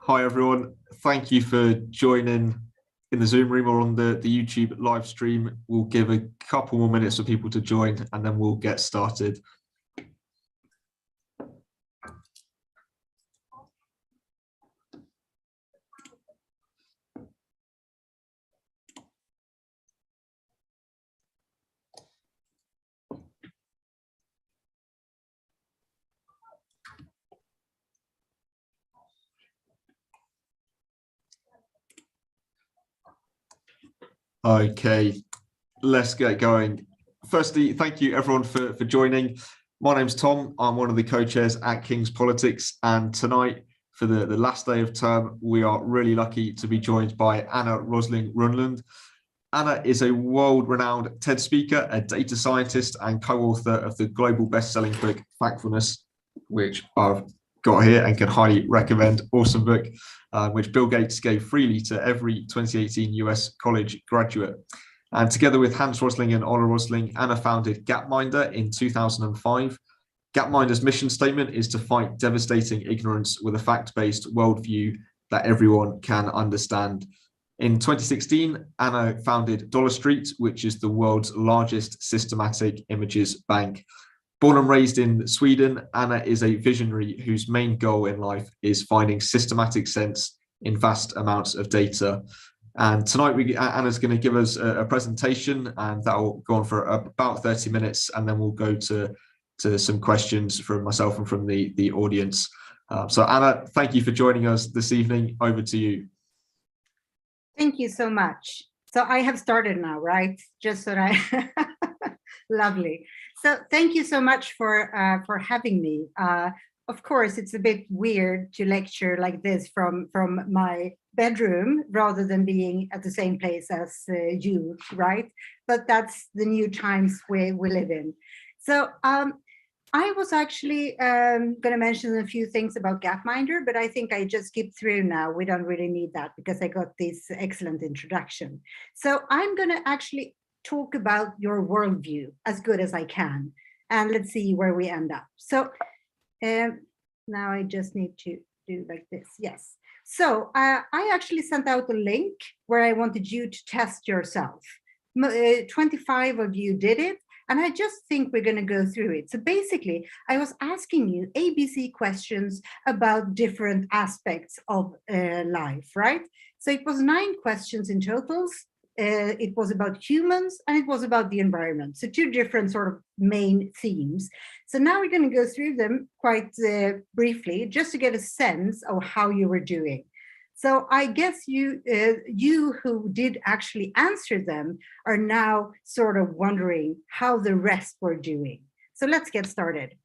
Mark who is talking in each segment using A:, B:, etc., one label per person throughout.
A: Hi everyone, thank you for joining in the Zoom room or on the YouTube live stream. We'll give a couple more minutes for people to join and then we'll get started. Okay, let's get going. Firstly, thank you everyone for joining. My name's Tom. I'm one of the co-chairs at King's Politics, and tonight, for the last day of term, we are really lucky to be joined by Anna Rönnlund. Anna is a world-renowned TED speaker, a data scientist, and co-author of the global best-selling book, Factfulness, which I've got here and can highly recommend. Awesome book, which Bill Gates gave freely to every 2018 US college graduate. And together with Hans Rosling and Ola Rosling, Anna founded Gapminder in 2005. Gapminder's mission statement is to fight devastating ignorance with a fact-based worldview that everyone can understand. In 2016, Anna founded Dollar Street, which is the world's largest systematic images bank. Born and raised in Sweden, Anna is a visionary whose main goal in life is finding systematic sense in vast amounts of data. And tonight, Anna's going to give us a presentation, and that will go on for about 30 minutes, and then we'll go to some questions from myself and from the audience. So Anna, thank you for joining us this evening. Over to you.
B: Thank you so much. So I have started now, right? Just so that I, lovely. So thank you so much for having me. Of course, it's a bit weird to lecture like this from my bedroom rather than being at the same place as you, right? But that's the new times we live in. So I was actually going to mention a few things about Gapminder, but I think I just skip through now. We don't really need that because I got this excellent introduction. So I'm going to actually talk about your worldview as good as I can. And let's see where we end up. So now I just need to do like this. Yes. So I actually sent out a link where I wanted you to test yourself. 25 of you did it. And I just think we're going to go through it. So basically, I was asking you ABC questions about different aspects of life, right? So it was 9 questions in totals. It was about humans and it was about the environment. So 2 different sort of main themes. So now we're going to go through them quite briefly, just to get a sense of how you were doing. So I guess you who did actually answer them are now sort of wondering how the rest were doing. So let's get started.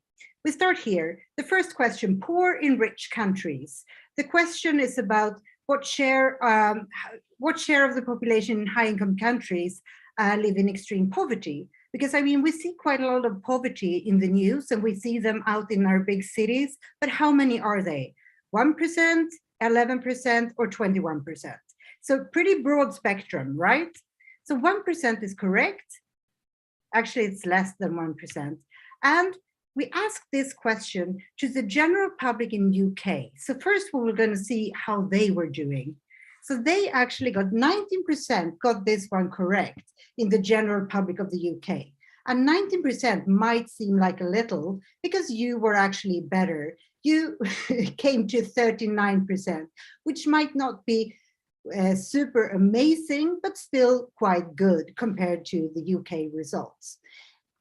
B: We start here. The first question, poor in rich countries. The question is about what share of the population in high-income countries live in extreme poverty. Because, I mean, we see quite a lot of poverty in the news and we see them out in our big cities, but how many are they? 1%? 11% or 21%. So pretty broad spectrum, right? So 1% is correct. Actually, it's less than 1%. And we asked this question to the general public in UK. So first we were going to see how they were doing. So they actually got 19% got this one correct in the general public of the UK. And 19% might seem like a little because you were actually better. You came to 39%, which might not be super amazing, but still quite good compared to the UK results.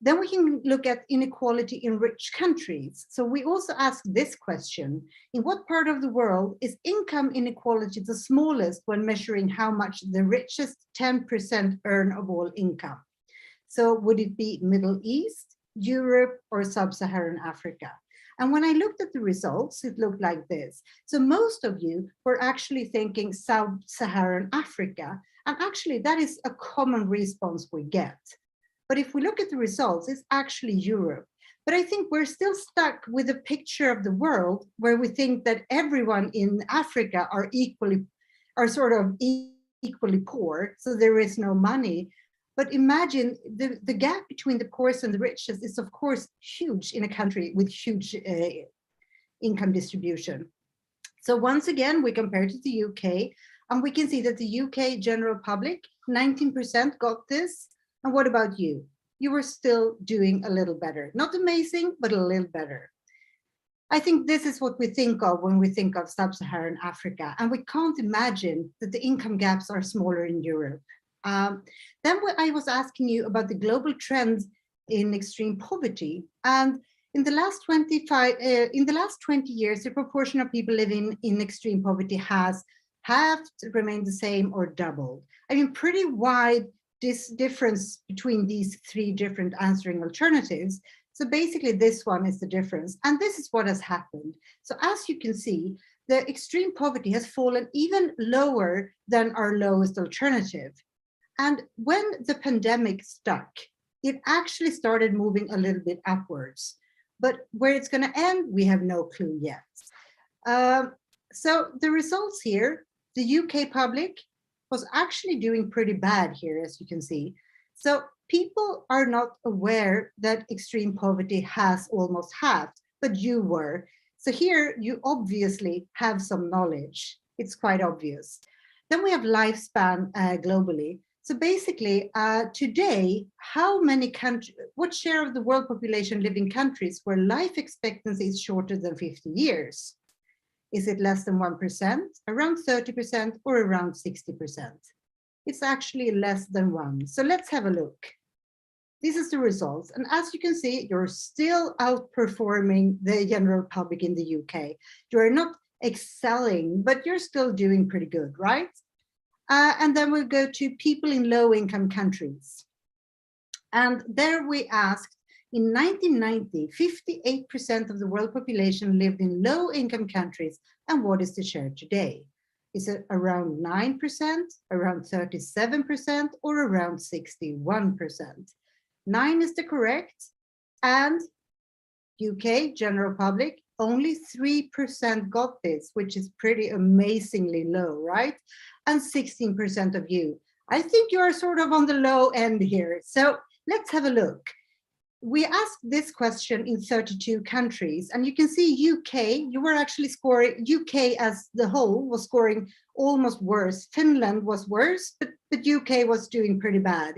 B: Then we can look at inequality in rich countries. So we also ask this question: in what part of the world is income inequality the smallest when measuring how much the richest 10% earn of all income? So would it be Middle East, Europe, or Sub-Saharan Africa? And when I looked at the results, it looked like this. So most of you were actually thinking Sub-Saharan Africa. And actually that is a common response we get. But if we look at the results, it's actually Europe. But I think we're still stuck with a picture of the world where we think that everyone in Africa are sort of equally poor. So there is no money. But imagine the gap between the poorest and the richest is, of course, huge in a country with huge income distribution. So once again, we compare to the UK, and we can see that the UK general public, 19% got this. And what about you? You were still doing a little better. Not amazing, but a little better. I think this is what we think of when we think of sub-Saharan Africa, and we can't imagine that the income gaps are smaller in Europe. Then I was asking you about the global trends in extreme poverty, and in the last 20 years, the proportion of people living in extreme poverty has halved, remained the same, or doubled. I mean, pretty wide difference between these three different answering alternatives. So basically this one is the difference. And this is what has happened. So as you can see, the extreme poverty has fallen even lower than our lowest alternative. And when the pandemic stuck, it actually started moving a little bit upwards. But where it's going to end, we have no clue yet. So the results here, the UK public was actually doing pretty bad here, as you can see. So people are not aware that extreme poverty has almost halved, but you were. So here you obviously have some knowledge. It's quite obvious. Then we have lifespan globally. So basically, today, what share of the world population live in countries where life expectancy is shorter than 50 years? Is it less than 1%, around 30%, or around 60%? It's actually less than 1. So let's have a look. This is the results. And as you can see, you're still outperforming the general public in the UK. You're not excelling, but you're still doing pretty good, right? And then we'll go to people in low-income countries. And there we asked, in 1990, 58% of the world population lived in low-income countries. And what is the share today? Is it around 9%, around 37%, or around 61%? 9 is the correct. And UK, general public, only 3% got this, which is pretty amazingly low, right? And 16% of you. I think you are sort of on the low end here. So let's have a look. We asked this question in 32 countries, and you can see UK, you were actually scoring, UK as the whole was scoring almost worse. Finland was worse, but UK was doing pretty bad.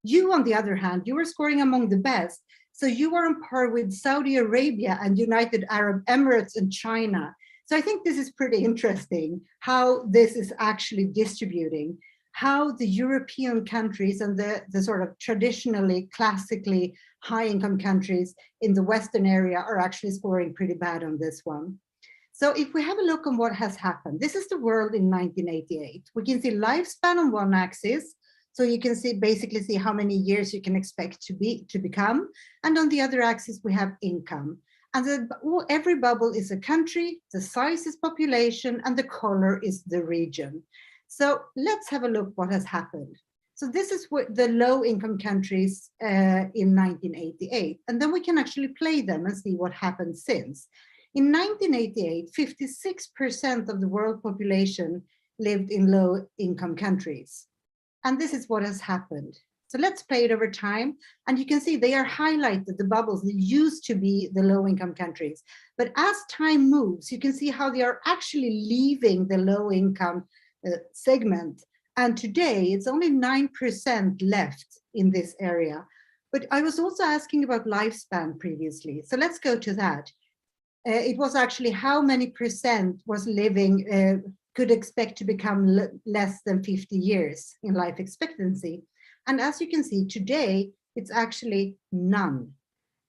B: You, on the other hand, you were scoring among the best. So you are on par with Saudi Arabia and United Arab Emirates and China. So I think this is pretty interesting how this is actually distributing, how the European countries and the sort of traditionally, classically high-income countries in the Western area are actually scoring pretty bad on this one. So if we have a look on what has happened, this is the world in 1988. We can see lifespan on one axis. So you can basically see how many years you can expect to become. And on the other axis, we have income. And every bubble is a country, the size is population, and the color is the region. So let's have a look what has happened. So this is what the low income countries in 1988. And then we can actually play them and see what happened since. In 1988, 56% of the world population lived in low income countries. And this is what has happened. So let's play it over time. And you can see they are highlighted, the bubbles that used to be the low income countries. But as time moves, you can see how they are actually leaving the low income segment. And today it's only 9% left in this area. But I was also asking about lifespan previously. So let's go to that. It was actually how many percent was living, could expect to become less than 50 years in life expectancy. And as you can see today, it's actually none.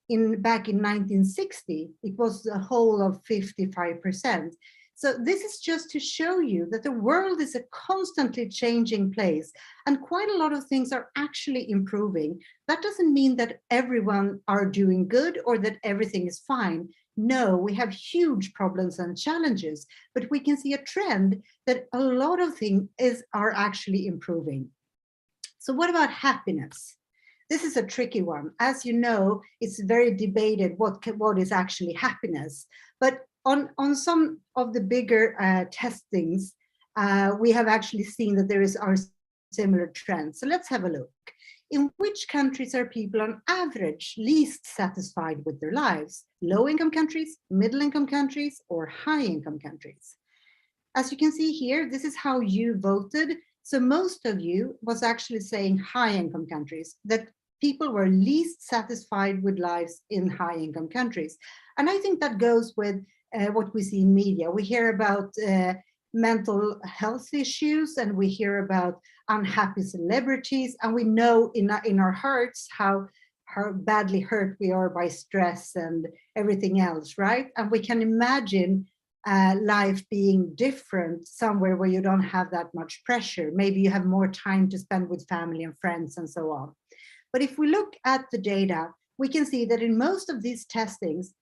B: Back in 1960, it was the whole of 55%. So this is just to show you that the world is a constantly changing place and quite a lot of things are actually improving. That doesn't mean that everyone are doing good or that everything is fine. No, we have huge problems and challenges, but we can see a trend that a lot of things are actually improving. So what about happiness? This is a tricky one. As you know, it's very debated what is actually happiness. But on some of the bigger testings, we have actually seen that there are similar trends. So let's have a look. In which countries are people on average least satisfied with their lives? Low-income countries, middle-income countries, or high-income countries? As you can see here, this is how you voted. So most of you was actually saying high income countries, that people were least satisfied with lives in high income countries. And I think that goes with what we see in media. We hear about mental health issues, and we hear about unhappy celebrities, and we know in our hearts how badly hurt we are by stress and everything else, right? And we can imagine life being different somewhere where you don't have that much pressure. Maybe you have more time to spend with family and friends and so on. But if we look at the data, we can see that in most of these testings,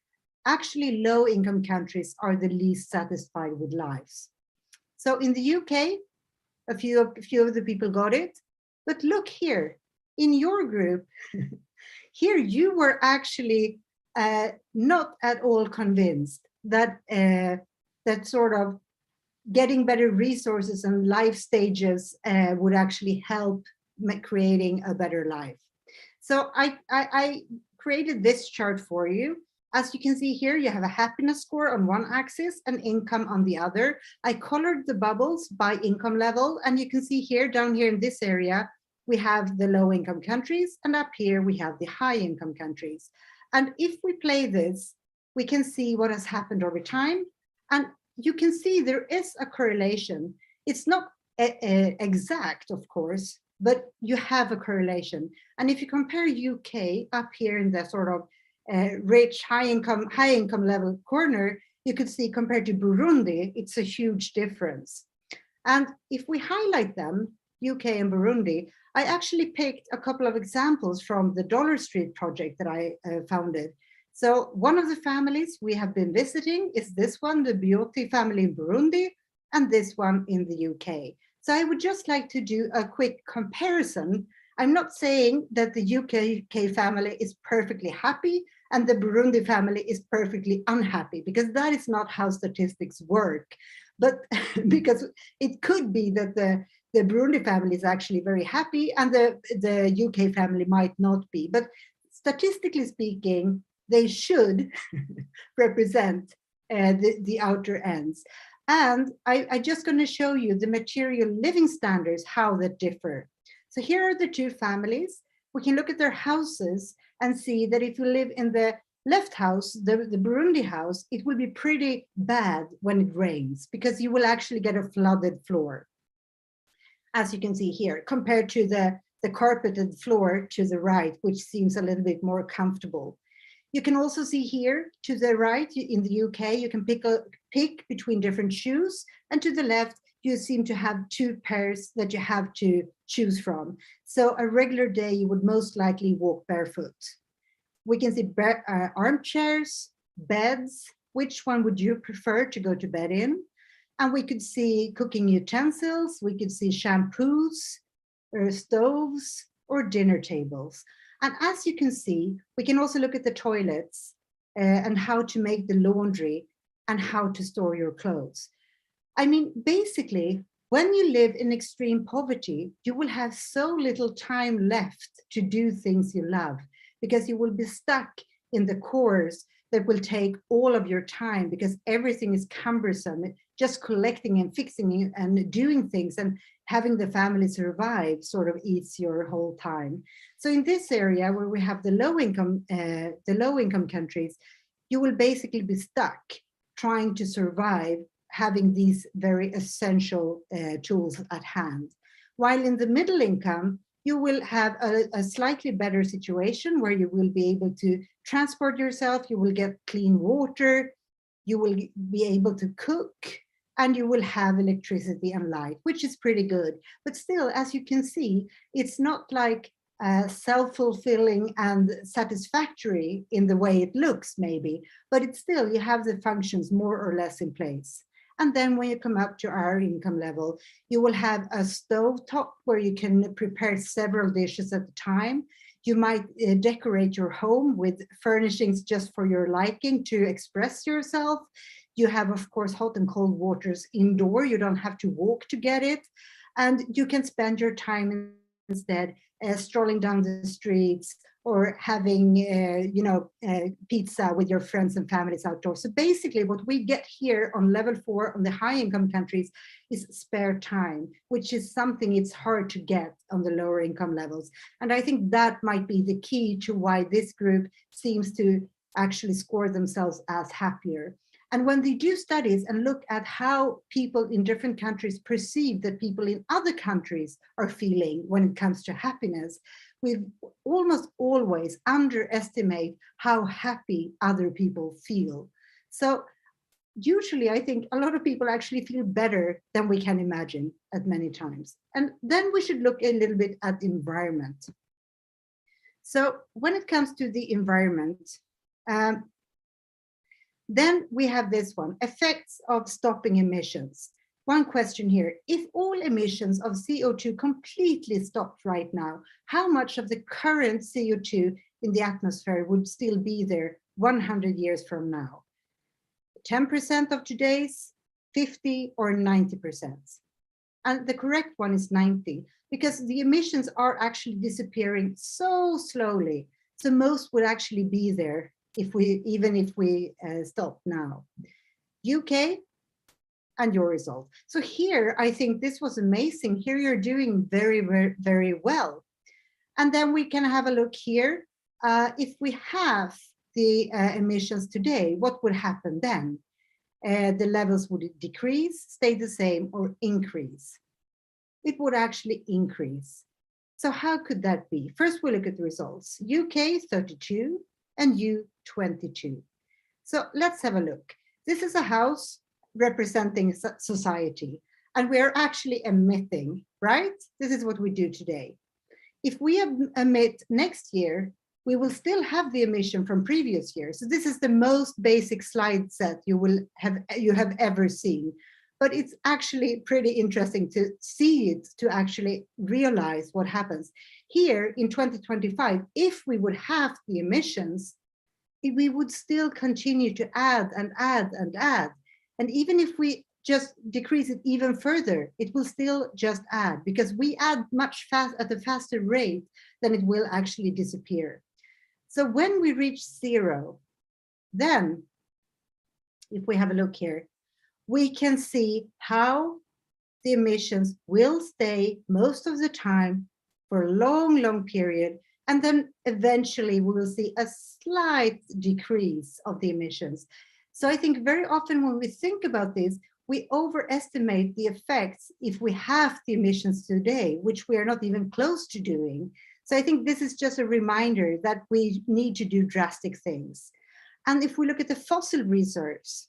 B: actually low income countries are the least satisfied with lives. So in the UK, a few of the people got it, but look here, in your group, here you were actually not at all convinced that that sort of getting better resources and life stages would actually help creating a better life. So I created this chart for you. As you can see here, you have a happiness score on one axis and income on the other. I colored the bubbles by income level, and you can see here, down here in this area, we have the low income countries, and up here we have the high income countries. And if we play this, we can see what has happened over time. And you can see there is a correlation. It's not exact, of course, but you have a correlation. And if you compare UK up here in the sort of rich, high income level corner, you could see compared to Burundi, it's a huge difference. And if we highlight them, UK and Burundi, I actually picked a couple of examples from the Dollar Street project that I founded. So one of the families we have been visiting is this one, the Bioti family in Burundi, and this one in the UK. So I would just like to do a quick comparison. I'm not saying that the UK family is perfectly happy and the Burundi family is perfectly unhappy, because that is not how statistics work. But because it could be that the Burundi family is actually very happy and the UK family might not be. But statistically speaking, they should represent the outer ends. And I'm just going to show you the material living standards, how that differ. So here are the two families. We can look at their houses and see that if you live in the left house, the Burundi house, it will be pretty bad when it rains, because you will actually get a flooded floor, as you can see here, compared to the carpeted floor to the right, which seems a little bit more comfortable. You can also see here to the right, in the UK, you can pick between different shoes, and to the left, you seem to have two pairs that you have to choose from. So a regular day, you would most likely walk barefoot. We can see armchairs, beds. Which one would you prefer to go to bed in? And we could see cooking utensils, we could see shampoos, or stoves, or dinner tables. And as you can see, we can also look at the toilets and how to make the laundry and how to store your clothes. I mean, basically, when you live in extreme poverty, you will have so little time left to do things you love, because you will be stuck in the chores that will take all of your time, because everything is cumbersome. Just collecting and fixing and doing things and having the family survive sort of eats your whole time. So in this area where we have the low income countries, you will basically be stuck trying to survive, having these very essential tools at hand. While in the middle income, you will have a slightly better situation where you will be able to transport yourself, you will get clean water, you will be able to cook, and you will have electricity and light, which is pretty good. But still, as you can see, it's not like self-fulfilling and satisfactory in the way it looks, maybe, but it's still, you have the functions more or less in place. And then when you come up to our income level, you will have a stove top where you can prepare several dishes at a time. You might decorate your home with furnishings just for your liking to express yourself. You have, of course, hot and cold waters indoor. You don't have to walk to get it. And you can spend your time instead strolling down the streets or having, pizza with your friends and families outdoors. So basically what we get here on level 4 on the high income countries is spare time, which is something it's hard to get on the lower income levels. And I think that might be the key to why this group seems to actually score themselves as happier. And when they do studies and look at how people in different countries perceive that people in other countries are feeling when it comes to happiness, we almost always underestimate how happy other people feel. So usually I think a lot of people actually feel better than we can imagine at many times. And then we should look a little bit at the environment. So when it comes to the environment, then we have this one, effects of stopping emissions. One question here, if all emissions of CO2 completely stopped right now, how much of the current CO2 in the atmosphere would still be there 100 years from now? 10% of today's, 50 or 90%? And the correct one is 90, because the emissions are actually disappearing so slowly. So most would actually be there even if we stop now. UK and your result. So here, I think this was amazing. Here you're doing very, very, very well. And then we can have a look here. If we have the emissions today, what would happen then? The levels would decrease, stay the same, or increase? It would actually increase. So how could that be? First, we look at the results. UK 32 and you 22. So let's have a look. This is a house representing society, and we are actually emitting, right? This is what we do today. If we emit next year, we will still have the emission from previous years. So this is the most basic slide set you have ever seen. But it's actually pretty interesting to see it, to actually realize what happens. Here in 2025, if we would have the emissions, we would still continue to add and add and add. And even if we just decrease it even further, it will still just add, because we add at a faster rate than it will actually disappear. So when we reach 0, then if we have a look here, we can see how the emissions will stay most of the time for a long, long period. And then eventually we will see a slight decrease of the emissions. So I think very often when we think about this, we overestimate the effects if we have the emissions today, which we are not even close to doing. So I think this is just a reminder that we need to do drastic things. And if we look at the fossil reserves,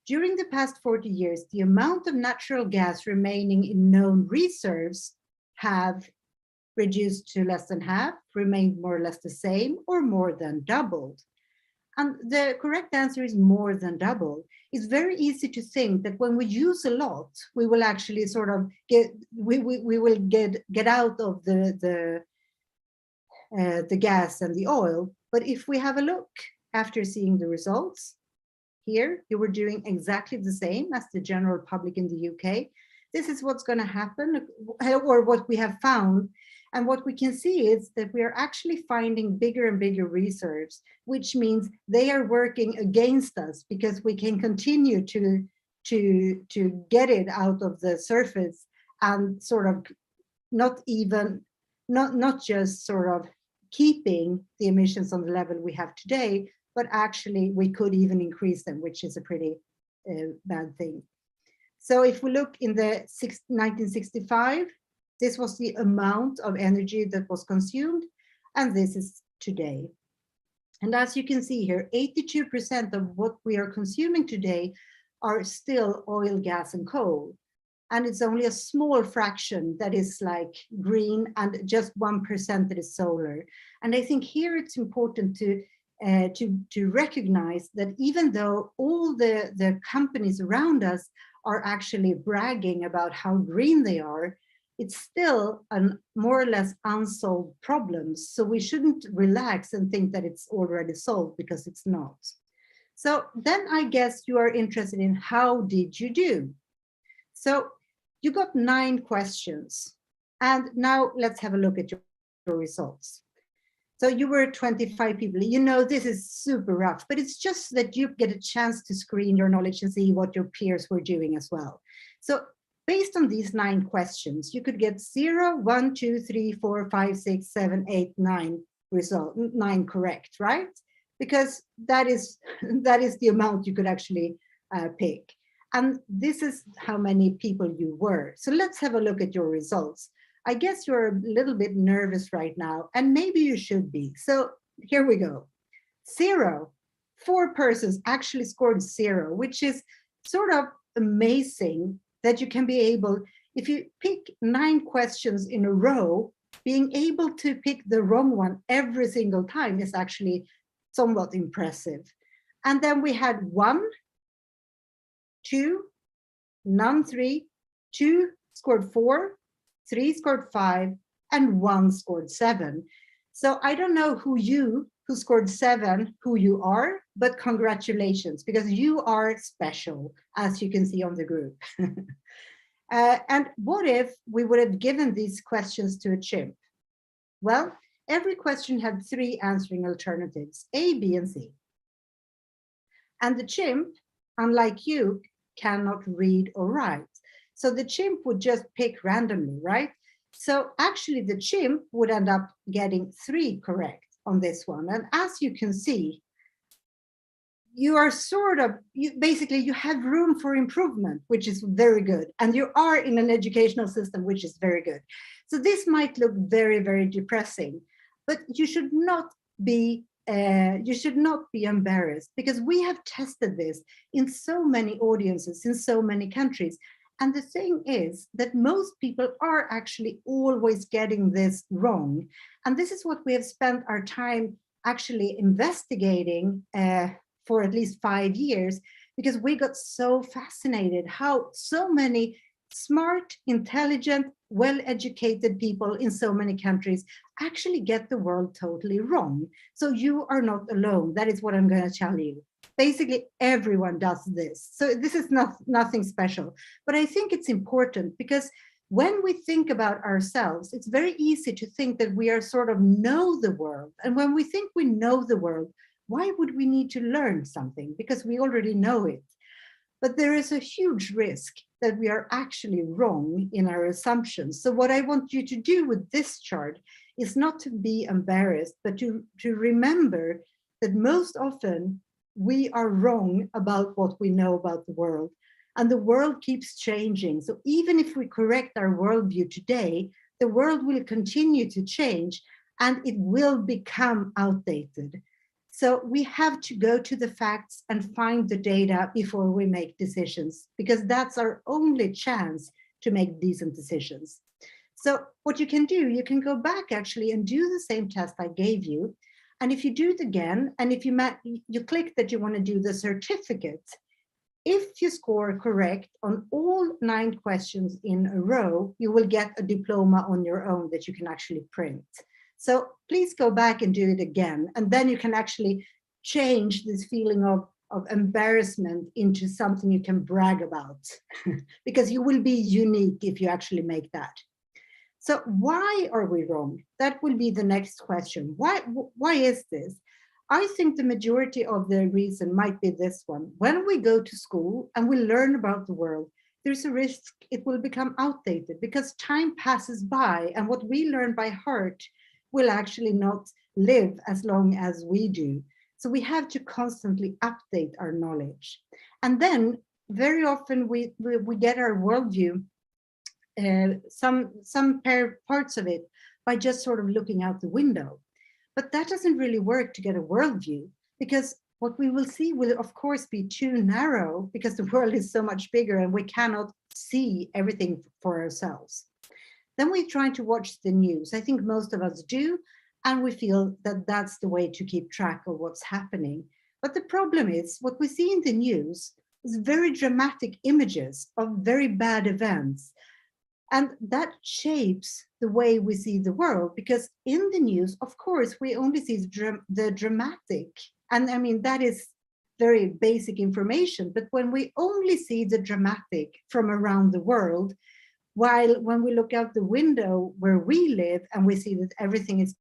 B: during the past 40 years, the amount of natural gas remaining in known reserves have reduced to less than half, remained more or less the same, or more than doubled. And the correct answer is more than double. It's very easy to think that when we use a lot, we will actually sort of we will get out of the gas and the oil. But if we have a look after seeing the results, here you were doing exactly the same as the general public in the UK. This is what's going to happen, or what we have found. And what we can see is that we are actually finding bigger and bigger reserves, which means they are working against us, because we can continue to get it out of the surface and sort of not just sort of keeping the emissions on the level we have today, but actually we could even increase them, which is a pretty bad thing. So if we look in the 1965, this was the amount of energy that was consumed, and this is today. And as you can see here, 82% of what we are consuming today are still oil, gas, and coal. And it's only a small fraction that is like green, and just 1% that is solar. And I think here it's important to recognize that even though all the companies around us are actually bragging about how green they are, it's still a more or less unsolved problem. So we shouldn't relax and think that it's already solved, because it's not. So then I guess you are interested in how did you do? So you got 9 questions. And now let's have a look at your results. So you were 25 people. You know, this is super rough, but it's just that you get a chance to screen your knowledge and see what your peers were doing as well. So based on these 9 questions, you could get 0, 1, 2, 3, 4, 5, 6, 7, 8, 9 result, 9 correct, right? Because that is the amount you could actually pick. And this is how many people you were. So let's have a look at your results. I guess you're a little bit nervous right now, and maybe you should be. So here we go. 0. 4 persons actually scored 0, which is sort of amazing that you can be able, if you pick 9 questions in a row, being able to pick the wrong one every single time is actually somewhat impressive. And then we had 1, 2, none 3, 2 scored 4, 3 scored 5, and 1 scored 7. So I don't know who scored 7, who you are, but congratulations, because you are special, as you can see on the group. And what if we would have given these questions to a chimp? Well, every question had 3 answering alternatives, A, B, and C. And the chimp, unlike you, cannot read or write. So the chimp would just pick randomly, right? So actually the chimp would end up getting 3 correct on this one. And as you can see, you are basically you have room for improvement, which is very good. And you are in an educational system, which is very good. So this might look very, very depressing, but you should not be embarrassed, because we have tested this in so many audiences, in so many countries. And the thing is that most people are actually always getting this wrong. And this is what we have spent our time actually investigating for at least 5 years, because we got so fascinated how so many smart, intelligent, well-educated people in so many countries actually get the world totally wrong. So you are not alone. That is what I'm going to tell you. Basically, everyone does this. So this is nothing special. But I think it's important, because when we think about ourselves, it's very easy to think that we are sort of know the world. And when we think we know the world, why would we need to learn something? Because we already know it. But there is a huge risk that we are actually wrong in our assumptions. So what I want you to do with this chart is not to be embarrassed, but to remember that most often we are wrong about what we know about the world. And the world keeps changing. So even if we correct our worldview today, the world will continue to change and it will become outdated. So we have to go to the facts and find the data before we make decisions, because that's our only chance to make decent decisions. So what you can do, you can go back actually and do the same test I gave you. And if you do it again, and if you click that you want to do the certificate, if you score correct on all 9 questions in a row, you will get a diploma on your own that you can actually print. So please go back and do it again. And then you can actually change this feeling of embarrassment into something you can brag about, because you will be unique if you actually make that. So why are we wrong? That will be the next question. Why is this? I think the majority of the reason might be this one. When we go to school and we learn about the world, there's a risk it will become outdated, because time passes by and what we learn by heart will actually not live as long as we do. So we have to constantly update our knowledge. And then very often we get our worldview, some parts of it, by just sort of looking out the window. But that doesn't really work to get a worldview, because what we will see will of course be too narrow, because the world is so much bigger and we cannot see everything for ourselves. Then we try to watch the news. I think most of us do, and we feel that that's the way to keep track of what's happening. But the problem is what we see in the news is very dramatic images of very bad events. And that shapes the way we see the world, because in the news, of course, we only see the dramatic. And I mean, that is very basic information. But when we only see the dramatic from around the world, while when we look out the window where we live and we see that everything is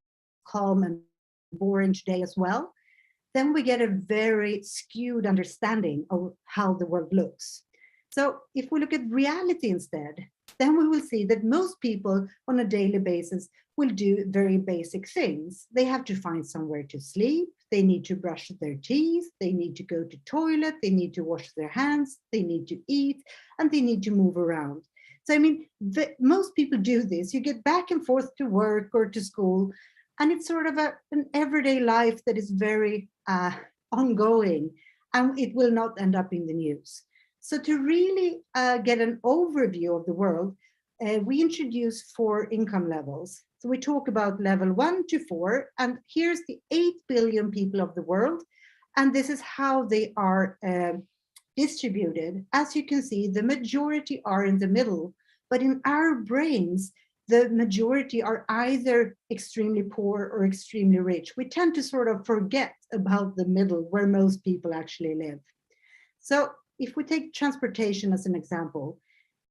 B: calm and boring today as well, then we get a very skewed understanding of how the world looks. So if we look at reality instead, then we will see that most people on a daily basis will do very basic things. They have to find somewhere to sleep, they need to brush their teeth, they need to go to toilet, they need to wash their hands, they need to eat, and they need to move around. So I mean, most people do this. You get back and forth to work or to school, and it's sort of an everyday life that is very ongoing, and it will not end up in the news. So to really get an overview of the world, we introduce 4 income levels. So we talk about level 1 to 4, and here's the 8 billion people of the world, and this is how they are distributed. As you can see, the majority are in the middle, but in our brains, the majority are either extremely poor or extremely rich. We tend to sort of forget about the middle where most people actually live. So if we take transportation as an example,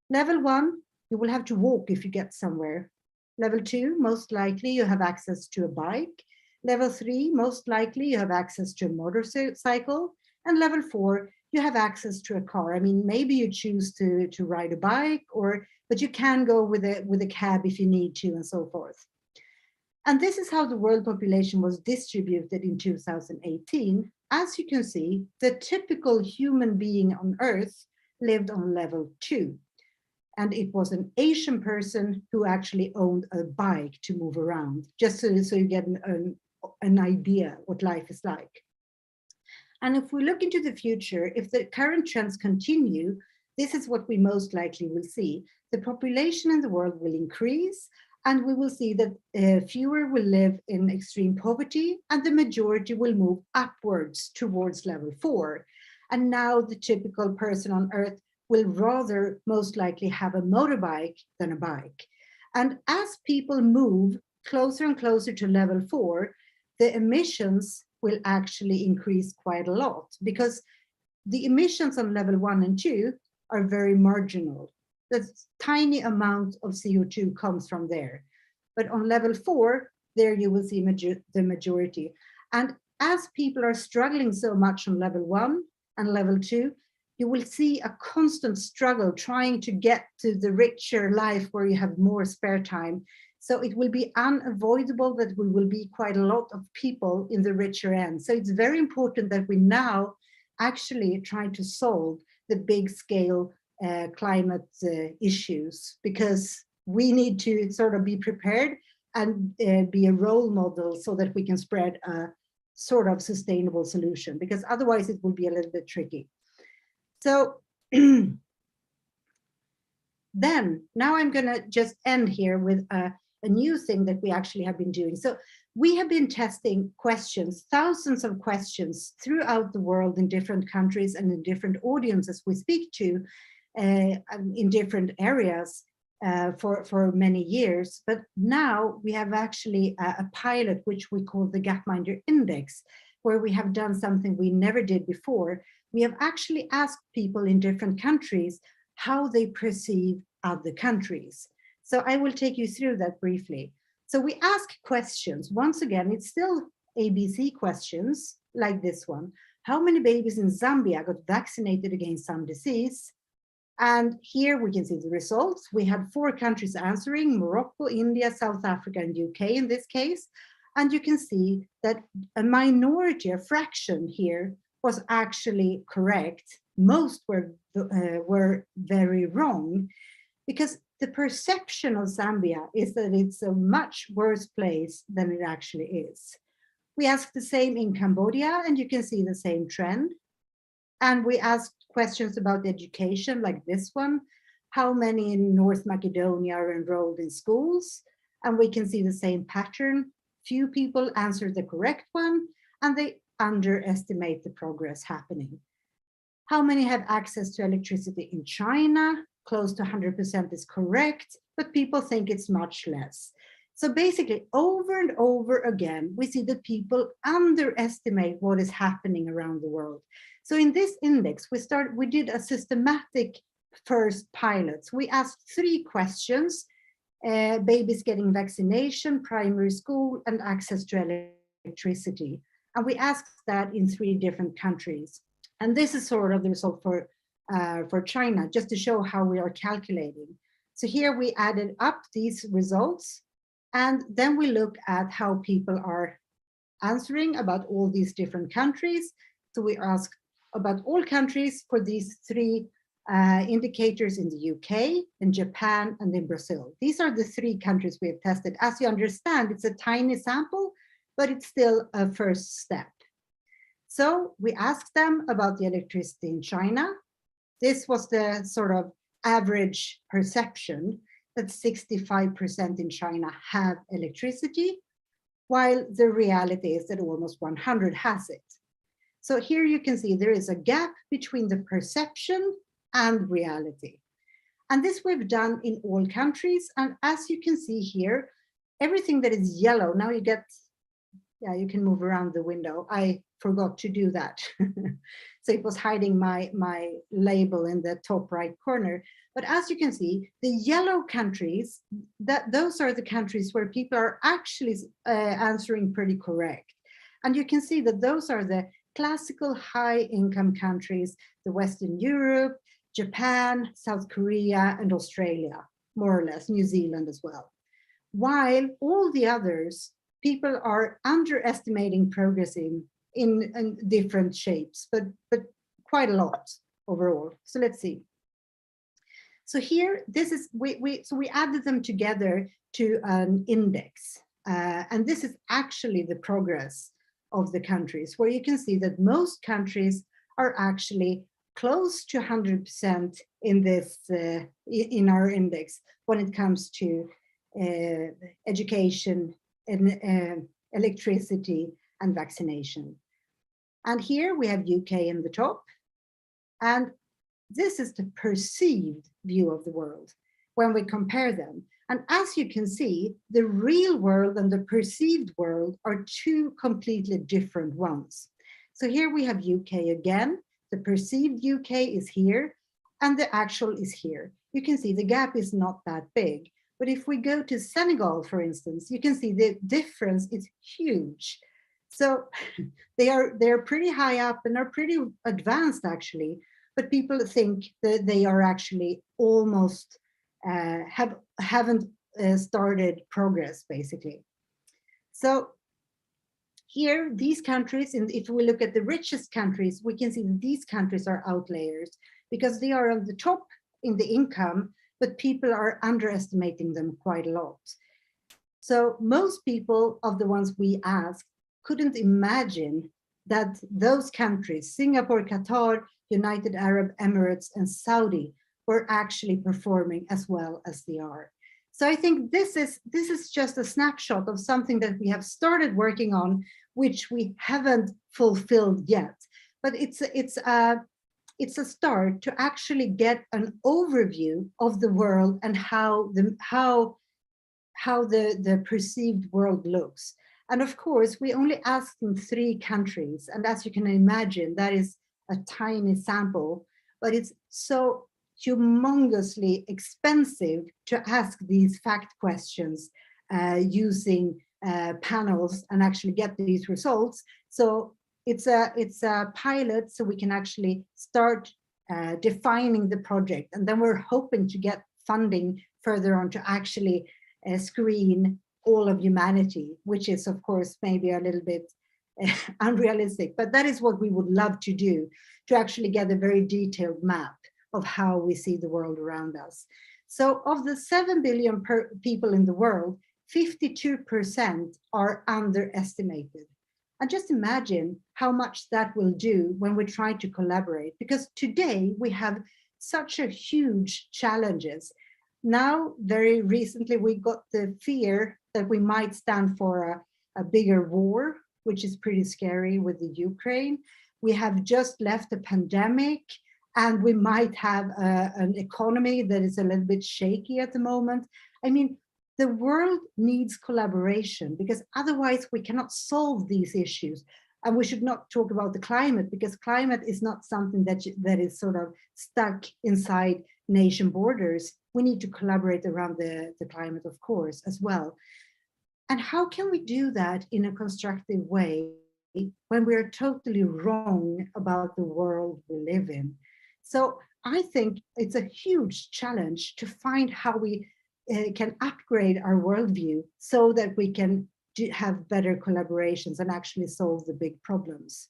B: level 1, you will have to walk if you get somewhere. Level 2, most likely you have access to a bike. Level 3, most likely you have access to a motorcycle. And level 4, you have access to a car. I mean, maybe you choose to ride a bike, but you can go with a cab if you need to, and so forth. And this is how the world population was distributed in 2018. As you can see, the typical human being on Earth lived on level 2. And it was an Asian person who actually owned a bike to move around, just so you get an idea what life is like. And if we look into the future, if the current trends continue, this is what we most likely will see. The population in the world will increase, and we will see that fewer will live in extreme poverty, and the majority will move upwards towards level 4. And now the typical person on Earth will rather most likely have a motorbike than a bike. And as people move closer and closer to level 4, the emissions will actually increase quite a lot, because the emissions on level 1 and 2 are very marginal. The tiny amount of CO2 comes from there. But on level 4, there you will see the majority. And as people are struggling so much on level 1 and level 2, you will see a constant struggle trying to get to the richer life where you have more spare time. So it will be unavoidable that we will be quite a lot of people in the richer end. So it's very important that we now actually try to solve the big scale climate issues, because we need to sort of be prepared and be a role model so that we can spread a sort of sustainable solution, because otherwise it will be a little bit tricky. So then now I'm going to just end here with a new thing that we actually have been doing. So we have been testing questions, thousands of questions throughout the world in different countries and in different audiences we speak to in different areas for many years. But now we have actually a pilot, which we call the Gapminder Index, where we have done something we never did before. We have actually asked people in different countries how they perceive other countries. So I will take you through that briefly. So we ask questions. Once again, it's still ABC questions like this one. How many babies in Zambia got vaccinated against some disease? And here we can see the results. We had 4 countries answering: Morocco, India, South Africa, and UK in this case. And you can see that a minority, a fraction here, was actually correct. Most were very wrong, because the perception of Zambia is that it's a much worse place than it actually is. We asked the same in Cambodia, and you can see the same trend. And we asked questions about education, like this one. How many in North Macedonia are enrolled in schools? And we can see the same pattern. Few people answered the correct one, and they underestimate the progress happening. How many have access to electricity in China? Close to 100% is correct, but people think it's much less. So basically, over and over again, we see that people underestimate what is happening around the world. So in this index, we did a systematic first pilots. We asked 3 questions: babies getting vaccination, primary school, and access to electricity. And we asked that in 3 different countries. And this is sort of the result for China, just to show how we are calculating. So here we added up these results, and then we look at how people are answering about all these different countries. So we asked about all countries for these 3 indicators in the UK, in Japan, and in Brazil. These are the 3 countries we have tested. As you understand, it's a tiny sample, but it's still a first step. So we asked them about the electricity in China. This was the sort of average perception that 65% in China have electricity, while the reality is that almost 100 has it. So here you can see there is a gap between the perception and reality. And this we've done in all countries. And as you can see here, everything that is yellow, now you get, yeah, you can move around the window. I forgot to do that. So it was hiding my label in the top right corner. But as you can see, the yellow countries, those are the countries where people are actually answering pretty correct. And you can see that those are the classical high income countries, the Western Europe, Japan, South Korea, and Australia, more or less, New Zealand as well. While all the others, people are underestimating progress in different shapes, but quite a lot overall. So let's see. So here, this is, so we added them together to an index. And this is actually the progress of the countries, where you can see that most countries are actually close to 100% in this, in our index when it comes to education and electricity and vaccination. And here we have UK in the top. And this is the perceived view of the world when we compare them. And as you can see, the real world and the perceived world are 2 completely different ones. So here we have UK again. The perceived UK is here, and the actual is here. You can see the gap is not that big. But if we go to Senegal, for instance, you can see the difference is huge. So they're pretty high up and are pretty advanced, actually. But people think that they are actually almost haven't started progress, basically. So here, these countries, and if we look at the richest countries, we can see that these countries are outliers because they are on the top in the income, but people are underestimating them quite a lot. So most people of the ones we asked couldn't imagine that those countries, Singapore, Qatar, United Arab Emirates, and Saudi, were actually performing as well as they are. So I think this is just a snapshot of something that we have started working on, which we haven't fulfilled yet. But it's a start to actually get an overview of the world and how the perceived world looks. And of course, we only asked in 3 countries. And as you can imagine, that is a tiny sample, but it's so humongously expensive to ask these fact questions using panels and actually get these results. So it's a pilot, so we can actually start defining the project. And then we're hoping to get funding further on to actually screen all of humanity, which is, of course, maybe a little bit unrealistic, but that is what we would love to do, to actually get a very detailed map of how we see the world around us. So of the 7 billion people in the world, 52% are underestimated. And just imagine how much that will do when we try to collaborate, because today we have such a huge challenges. Now, very recently, we got the fear that we might stand for a bigger war, which is pretty scary with the Ukraine. We have just left a pandemic, and we might have an economy that is a little bit shaky at the moment. I mean, the world needs collaboration, because otherwise we cannot solve these issues. And we should not talk about the climate, because climate is not something that is sort of stuck inside nation borders. We need to collaborate around the climate, of course, as well. And how can we do that in a constructive way when we're totally wrong about the world we live in? So I think it's a huge challenge to find how we can upgrade our worldview so that we can have better collaborations and actually solve the big problems.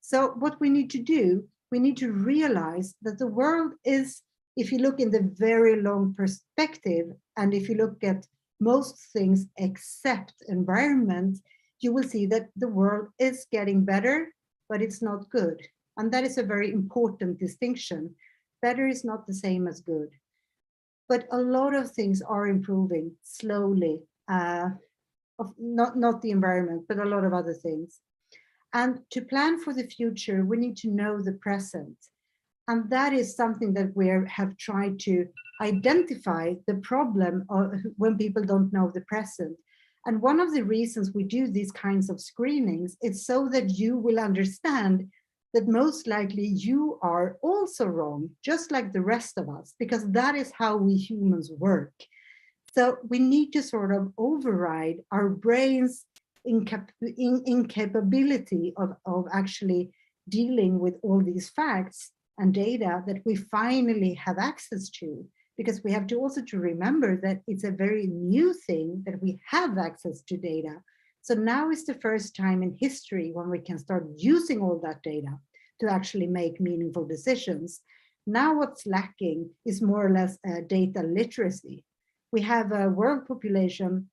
B: So what we need to do, we need to realize that the world is, if you look in the very long perspective, and if you look at most things except environment, you will see that the world is getting better, but it's not good. And that is a very important distinction. Better is not the same as good. But a lot of things are improving slowly, not the environment, but a lot of other things. And to plan for the future, we need to know the present. And that is something that we have tried to identify the problem of when people don't know the present. And one of the reasons we do these kinds of screenings is so that you will understand that most likely you are also wrong, just like the rest of us, because that is how we humans work. So we need to sort of override our brain's incapability of actually dealing with all these facts and data that we finally have access to, because we have to also to remember that it's a very new thing that we have access to data. So now is the first time in history when we can start using all that data to actually make meaningful decisions. Now what's lacking is more or less data literacy. We have a world population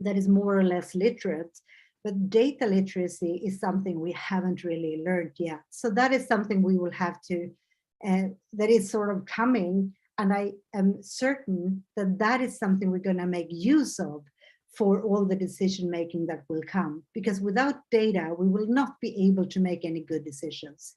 B: that is more or less literate, but data literacy is something we haven't really learned yet. So that is something we will have to, that is sort of coming. And I am certain that that is something we're going to make use of for all the decision making that will come. Because without data, we will not be able to make any good decisions.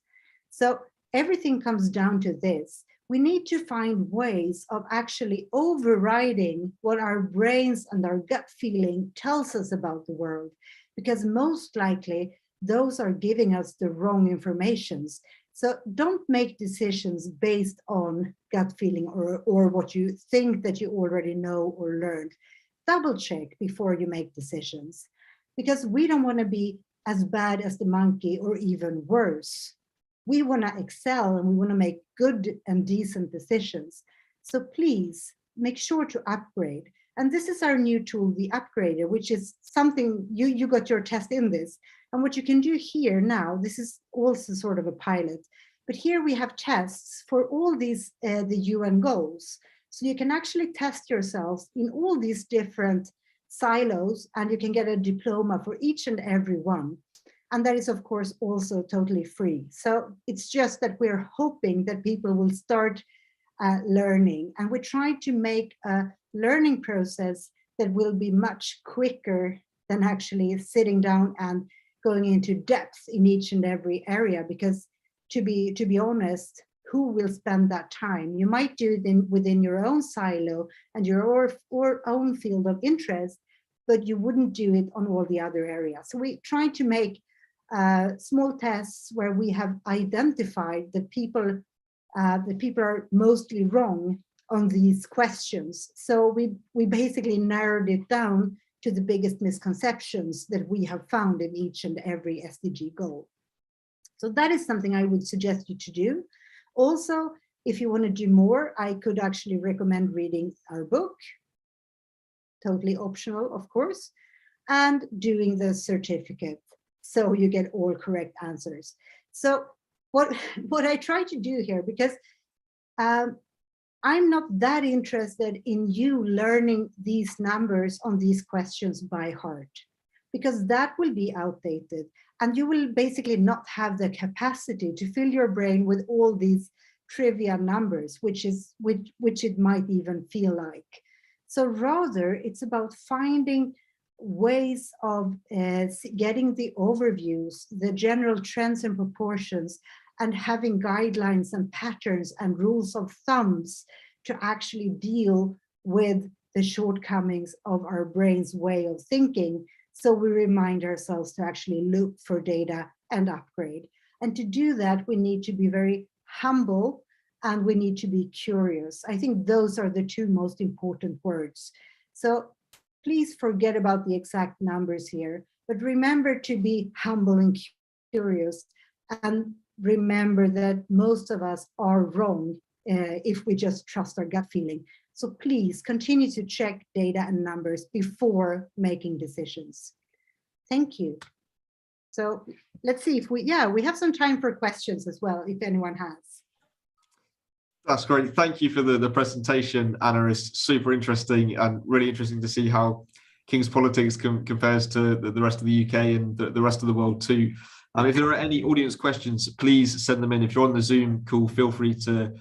B: So everything comes down to this. We need to find ways of actually overriding what our brains and our gut feeling tells us about the world, because most likely those are giving us the wrong informations. So don't make decisions based on gut feeling or what you think that you already know or learned. Double check before you make decisions, because we don't want to be as bad as the monkey or even worse. We want to excel and we want to make good and decent decisions. So please make sure to upgrade. And this is our new tool, the upgrader, which is something you got your test in this. And what you can do here now, this is also sort of a pilot, but here we have tests for all these, the UN goals. So you can actually test yourselves in all these different silos, and you can get a diploma for each and every one. And that is, of course, also totally free. So it's just that we're hoping that people will start learning. And we try to make a learning process that will be much quicker than actually sitting down and going into depth in each and every area. Because to be honest, who will spend that time? You might do it within your own silo and your own field of interest, but you wouldn't do it on all the other areas. So we try to make small tests where we have identified that people are mostly wrong on these questions. So we basically narrowed it down to the biggest misconceptions that we have found in each and every SDG goal. So that is something I would suggest you to do. Also, if you want to do more, I could actually recommend reading our book, totally optional, of course, and doing the certificate, so you get all correct answers. So what I try to do here, because I'm not that interested in you learning these numbers on these questions by heart, because that will be outdated and you will basically not have the capacity to fill your brain with all these trivia numbers, which it might even feel like. So rather, it's about finding ways of getting the overviews, the general trends and proportions, and having guidelines and patterns and rules of thumbs to actually deal with the shortcomings of our brain's way of thinking. So we remind ourselves to actually look for data and upgrade. And to do that, we need to be very humble and we need to be curious. I think those are the two most important words. So please forget about the exact numbers here, but remember to be humble and curious, and remember that most of us are wrong if we just trust our gut feeling. So please continue to check data and numbers before making decisions. Thank you. So let's see if we have some time for questions as well, if anyone has.
A: That's great. Thank you for the presentation, Anna. It's super interesting and really interesting to see how King's Politics compares to the rest of the UK and the rest of the world too. If there are any audience questions, please send them in. If you're on the Zoom call, feel free to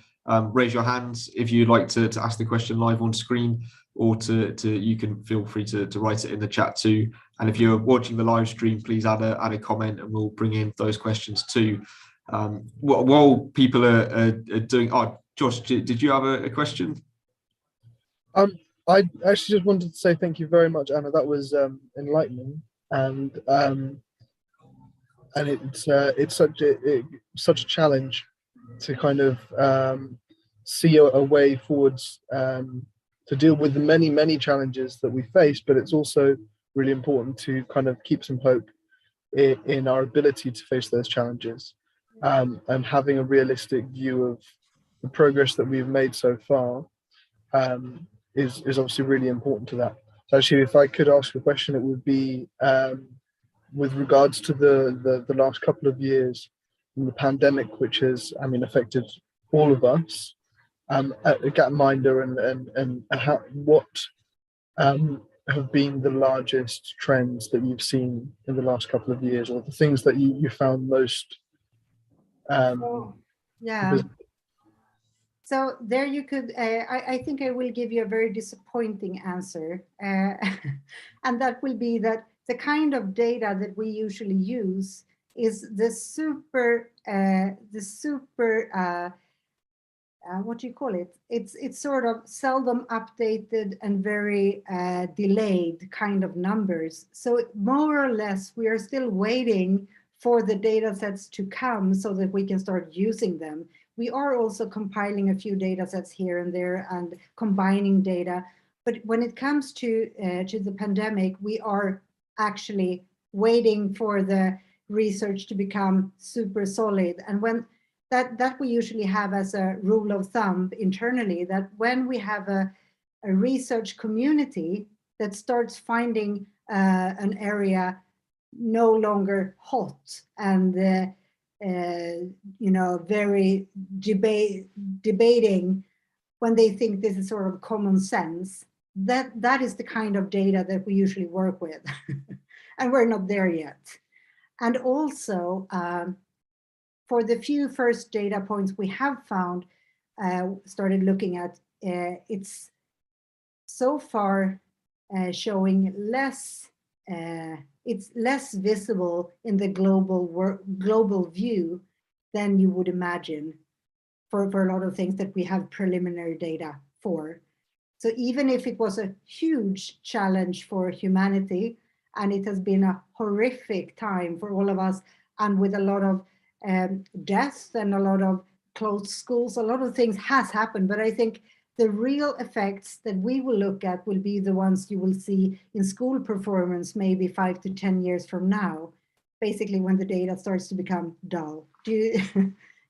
A: raise your hands if you'd like to ask the question live on screen, or you can feel free to write it in the chat too. And if you're watching the live stream, please add a comment and we'll bring in those questions too. While people are doing, Josh, did you have a question?
C: I actually just wanted to say thank you very much, Anna. That was enlightening, and it's such a challenge to kind of see a way forwards to deal with the many challenges that we face. But it's also really important to kind of keep some hope in our ability to face those challenges, and having a realistic view of the progress that we've made so far is obviously really important to that. So actually, if I could ask a question, it would be with regards to the last couple of years and the pandemic, which has, affected all of us at Gapminder, and what have been the largest trends that you've seen in the last couple of years, or the things that you found most
B: So there you could, I think I will give you a very disappointing answer. And that will be that the kind of data that we usually use is the super what do you call it? It's sort of seldom updated and very delayed kind of numbers. So more or less, we are still waiting for the data sets to come so that we can start using them. We are also compiling a few data sets here and there and combining data. But when it comes to the pandemic, we are actually waiting for the research to become super solid. And when that we usually have as a rule of thumb internally, that when we have a research community that starts finding an area no longer hot and very debating, when they think this is sort of common sense, that is the kind of data that we usually work with. And we're not there yet. And also, for the few first data points we have found, started looking at, it's so far showing less, it's less visible in the global view than you would imagine for a lot of things that we have preliminary data for. So even if it was a huge challenge for humanity, and it has been a horrific time for all of us, and with a lot of deaths and a lot of closed schools, a lot of things has happened, but I think the real effects that we will look at will be the ones you will see in school performance maybe 5 to 10 years from now, basically when the data starts to become dull. If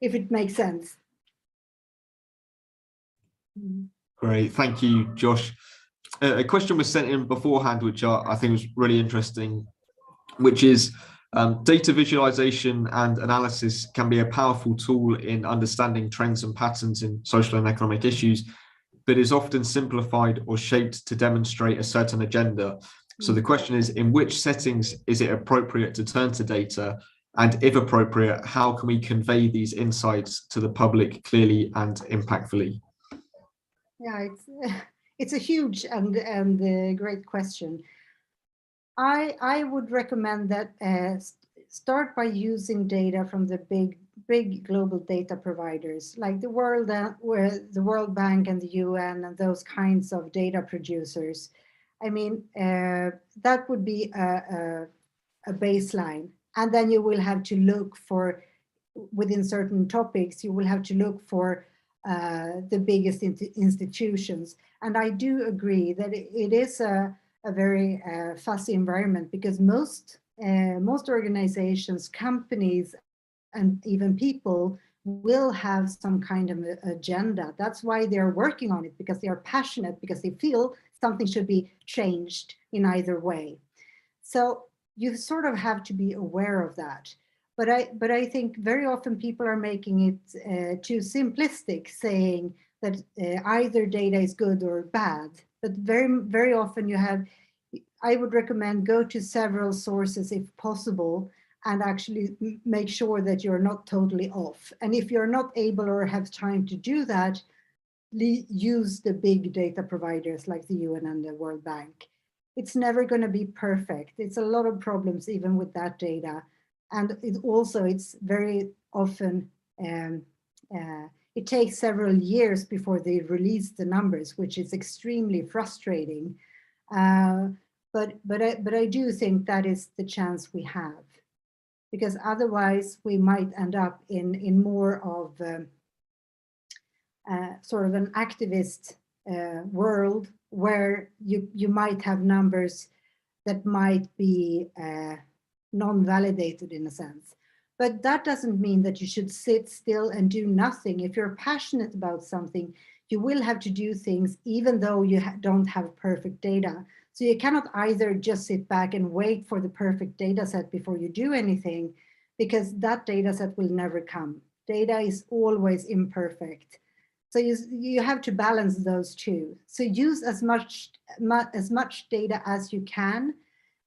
B: it makes sense.
A: Great, thank you, Josh. A question was sent in beforehand, which I think was really interesting, which is data visualization and analysis can be a powerful tool in understanding trends and patterns in social and economic issues, but is often simplified or shaped to demonstrate a certain agenda. So the question is, in which settings is it appropriate to turn to data? And if appropriate, how can we convey these insights to the public clearly and impactfully?
B: Yeah, it's a huge and great question. I would recommend that start by using data from the big global data providers like the World Bank and the UN and those kinds of data producers. I mean, that would be a baseline. And then you will have to look for, within certain topics, you will have to look for the biggest institutions. And I do agree that it is a a very fussy environment, because most organizations, companies, and even people will have some kind of agenda. That's why they're working on it, because they are passionate, because they feel something should be changed in either way. So you sort of have to be aware of that. But I think very often people are making it too simplistic, saying that either data is good or bad. But very often I would recommend go to several sources if possible, and actually make sure that you're not totally off. And if you're not able or have time to do that, use the big data providers like the UN and the World Bank. It's never going to be perfect. It's a lot of problems even with that data. And it's very often, it takes several years before they release the numbers, which is extremely frustrating. But I do think that is the chance we have, because otherwise we might end up in more of sort of an activist world, where you might have numbers that might be non-validated in a sense. But that doesn't mean that you should sit still and do nothing. If you're passionate about something, you will have to do things even though you don't have perfect data. So you cannot either just sit back and wait for the perfect data set before you do anything, because that data set will never come. Data is always imperfect. So you have to balance those two. So use as much data as you can,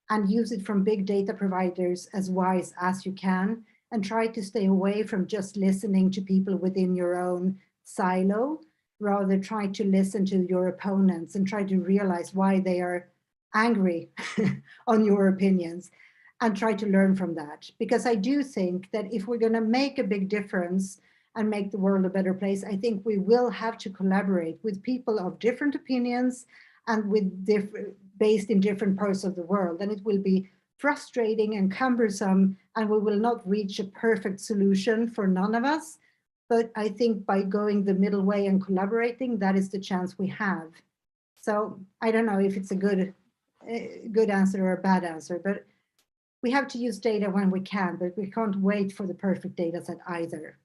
B: and use it from big data providers as wise as you can, and try to stay away from just listening to people within your own silo. Rather try to listen to your opponents and try to realize why they are angry on your opinions, and try to learn from that. Because I do think that if we're going to make a big difference and make the world a better place, I think we will have to collaborate with people of different opinions and based in different parts of the world. And it will be frustrating and cumbersome, and we will not reach a perfect solution for none of us. But I think by going the middle way and collaborating, that is the chance we have. So I don't know if it's a good answer or a bad answer, but we have to use data when we can, but we can't wait for the perfect data set either.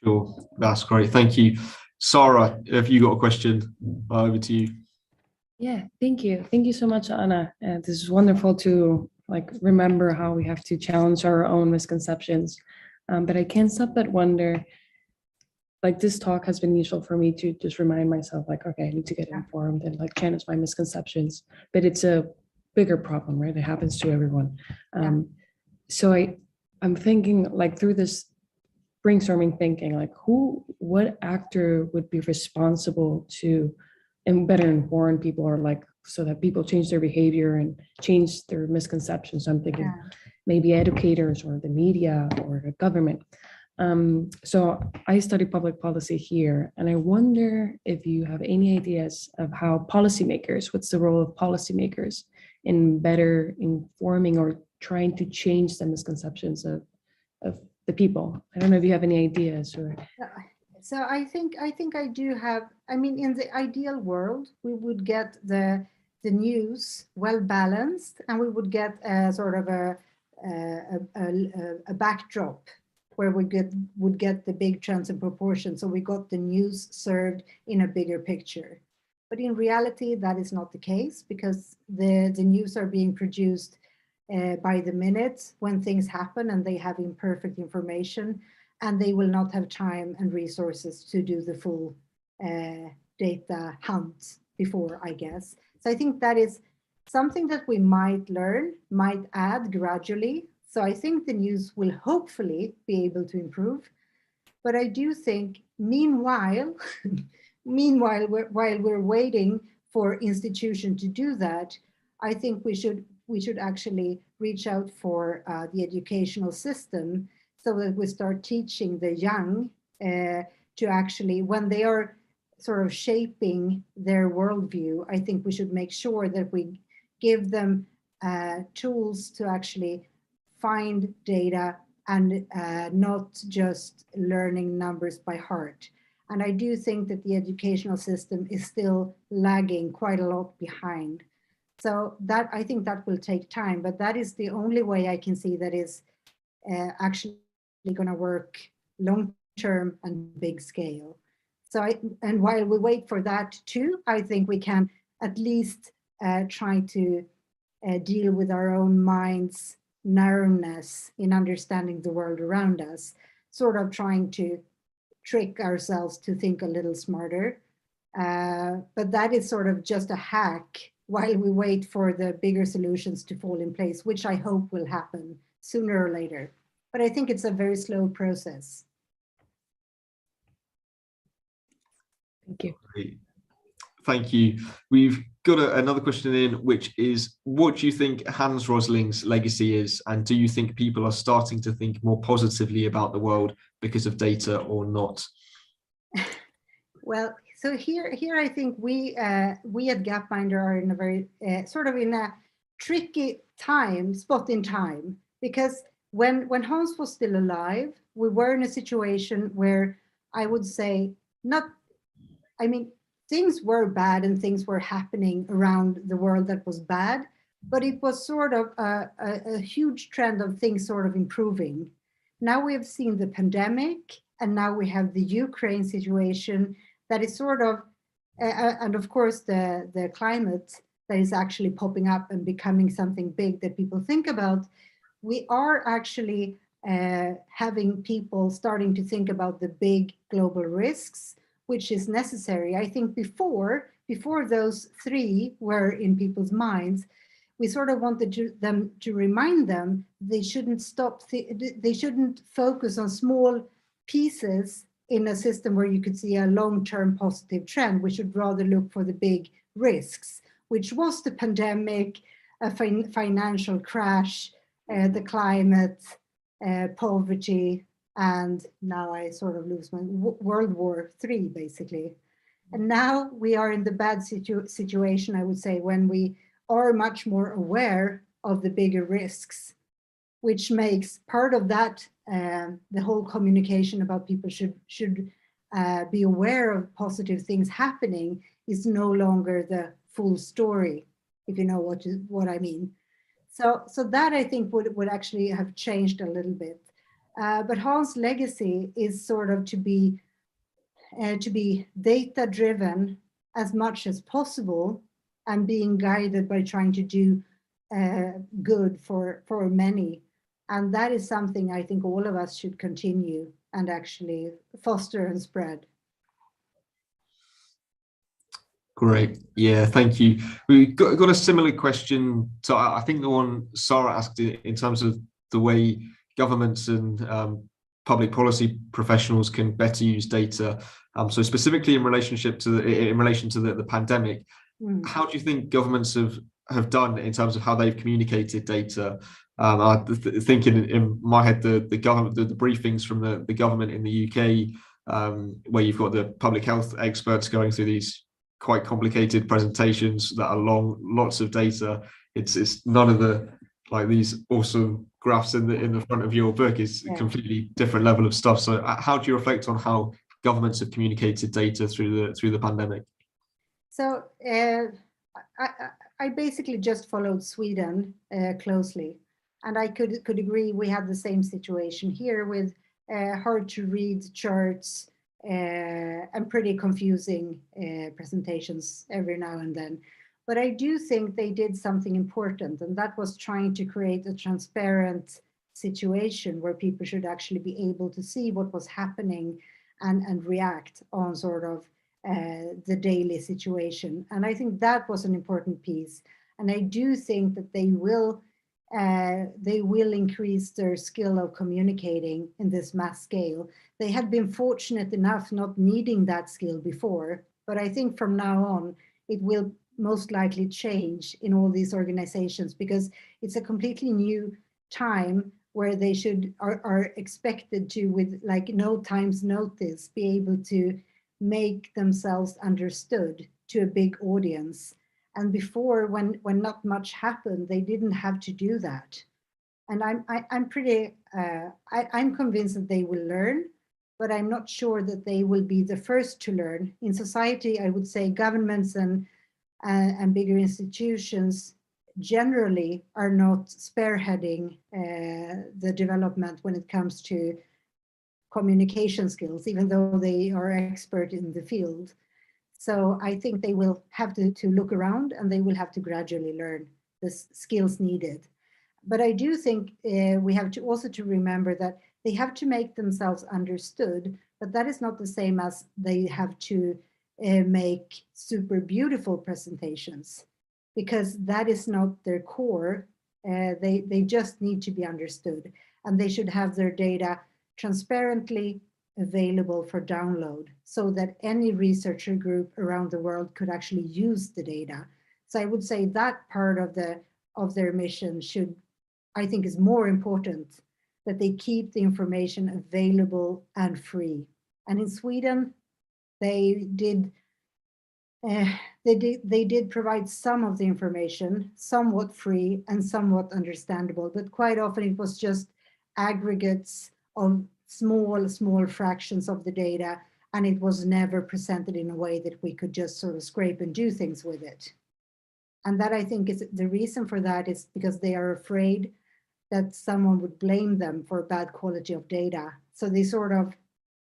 A: Sure, that's great. Thank you. Sarah, have you got a question? Over to you.
D: Yeah, thank you. Thank you so much, Anna. This is wonderful to remember how we have to challenge our own misconceptions. But I can't stop but wonder, this talk has been useful for me to just remind myself, okay, I need to get informed and challenge my misconceptions. But it's a bigger problem, right? It happens to everyone. So I'm thinking through this brainstorming thinking, what actor would be responsible to and better inform people, or so that people change their behavior and change their misconceptions. I'm thinking maybe educators or the media or the government. So I study public policy here, and I wonder if you have any ideas of how policymakers, what's the role of policymakers in better informing or trying to change the misconceptions of the people. I don't know if you have any ideas or.
B: So I think I do have. I mean, in the ideal world, we would get the news well balanced, and we would get a sort of a backdrop where we would get the big trends and proportions. So we got the news served in a bigger picture. But in reality, that is not the case, because the news are being produced by the minute when things happen, and they have imperfect information, and they will not have time and resources to do the full data hunt before, I guess. So I think that is something that we might learn, might add gradually. So I think the news will hopefully be able to improve. But I do think, meanwhile, while we're waiting for institutions to do that, I think we should actually reach out for the educational system, so that we start teaching the young to actually, when they are sort of shaping their worldview, I think we should make sure that we give them tools to actually find data, and not just learning numbers by heart. And I do think that the educational system is still lagging quite a lot behind. So that, I think that will take time, but that is the only way I can see that is actually going to work long term and big scale. So and while we wait for that too, I think we can at least try to deal with our own mind's narrowness in understanding the world around us, sort of trying to trick ourselves to think a little smarter. But that is sort of just a hack while we wait for the bigger solutions to fall in place, which I hope will happen sooner or later. But I think it's a very slow process.
D: Thank you.
A: Great. Thank you. We've got another question in, which is, what do you think Hans Rosling's legacy is? And do you think people are starting to think more positively about the world because of data or not?
B: Well, so here I think we at Gapminder are in a very sort of in a tricky spot in time, because when Hans was still alive, we were in a situation where I would say things were bad and things were happening around the world that was bad, but it was sort of a huge trend of things sort of improving. Now we have seen the pandemic, and now we have the Ukraine situation that is sort of, and of course the climate that is actually popping up and becoming something big that people think about. We are actually having people starting to think about the big global risks, which is necessary. I think before those three were in people's minds, we sort of wanted them to remind them they shouldn't they shouldn't focus on small pieces in a system where you could see a long-term positive trend. We should rather look for the big risks, which was the pandemic, a financial crash, the climate, poverty, and now I sort of lose my World War III, basically. And now we are in the bad situation, I would say, when we are much more aware of the bigger risks, which makes part of that, the whole communication about people should be aware of positive things happening is no longer the full story, if you know what I mean. So that I think would actually have changed a little bit. But Hans' legacy is sort of to be data driven as much as possible, and being guided by trying to do good for many. And that is something I think all of us should continue and actually foster and spread.
A: Great. Yeah, thank you. We got a similar question to, I think, the one Sarah asked in terms of the way governments and public policy professionals can better use data. So specifically in relation to the pandemic, how do you think governments have done in terms of how they've communicated data? I think in my head, the briefings from the government in the UK, where you've got the public health experts going through these quite complicated presentations that are long, lots of data. It's none of the these awesome graphs in the front of your book. Is a completely different level of stuff. So how do you reflect on how governments have communicated data through the pandemic?
B: So I basically just followed Sweden closely, and I could agree we had the same situation here with hard to read charts and pretty confusing presentations every now and then. But I do think they did something important, and that was trying to create a transparent situation where people should actually be able to see what was happening and react on sort of the daily situation. And I think that was an important piece. And I do think that they will increase their skill of communicating in this mass scale. They had been fortunate enough not needing that skill before, but I think from now on, it will most likely change in all these organizations, because it's a completely new time where they are expected to, with like no time's notice, be able to make themselves understood to a big audience. And before, when not much happened, they didn't have to do that. And I'm convinced that they will learn, but I'm not sure that they will be the first to learn. In society, I would say governments and bigger institutions generally are not spearheading the development when it comes to communication skills, even though they are expert in the field. So I think they will have to look around, and they will have to gradually learn the skills needed. But I do think we have to also to remember that they have to make themselves understood, but that is not the same as they have to make super beautiful presentations, because that is not their core. They just need to be understood, and they should have their data transparently available for download so that any researcher group around the world could actually use the data. So I would say that part of their mission should, I think, is more important, that they keep the information available and free. And in Sweden, they did provide some of the information, somewhat free and somewhat understandable, but quite often it was just aggregates of small fractions of the data, and it was never presented in a way that we could just sort of scrape and do things with it. And that, I think, is the reason for that is because they are afraid that someone would blame them for bad quality of data. So they sort of,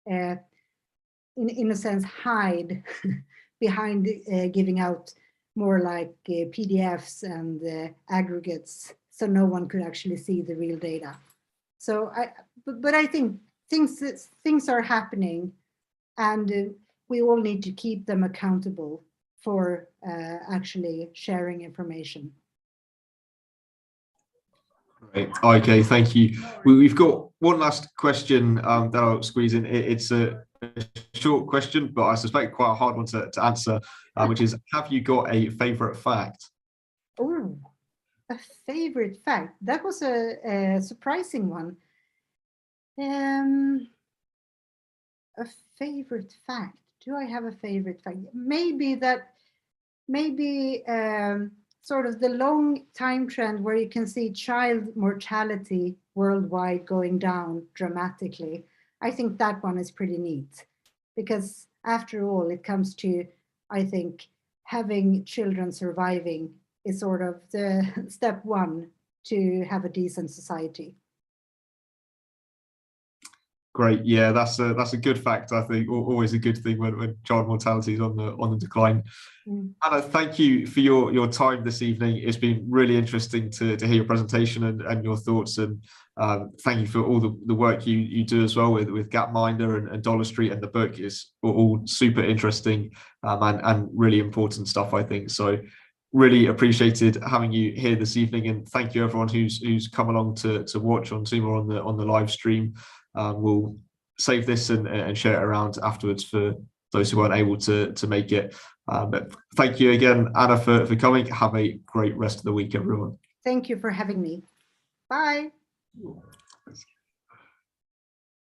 B: in a sense, hide behind giving out more like PDFs and aggregates, so no one could actually see the real data. So but I think things are happening, and we all need to keep them accountable for actually sharing information.
A: Great. Okay, thank you. We've got one last question that I'll squeeze in. It's a short question, but I suspect quite a hard one to answer, which is, have you got a favorite fact?
B: Oh, a favorite fact. That was a surprising one. A favorite fact. Do I have a favorite fact? Maybe sort of the long time trend where you can see child mortality worldwide going down dramatically. I think that one is pretty neat, because after all, it comes to, I think, having children surviving is sort of the step one to have a decent society.
A: Great. Yeah, that's a good fact. I think always a good thing when child mortality is on the decline. Anna, thank you for your time this evening. It's been really interesting to hear your presentation and your thoughts, and thank you for all the work you do as well with Gapminder and Dollar Street, and the book is all super interesting and really important stuff, I think. So really appreciated having you here this evening, and thank you everyone who's come along to watch on Zoom or on the live stream. We'll save this and share it around afterwards for those who weren't able to make it. But thank you again, Anna, for coming. Have a great rest of the week, everyone.
B: Thank you for having me. Bye.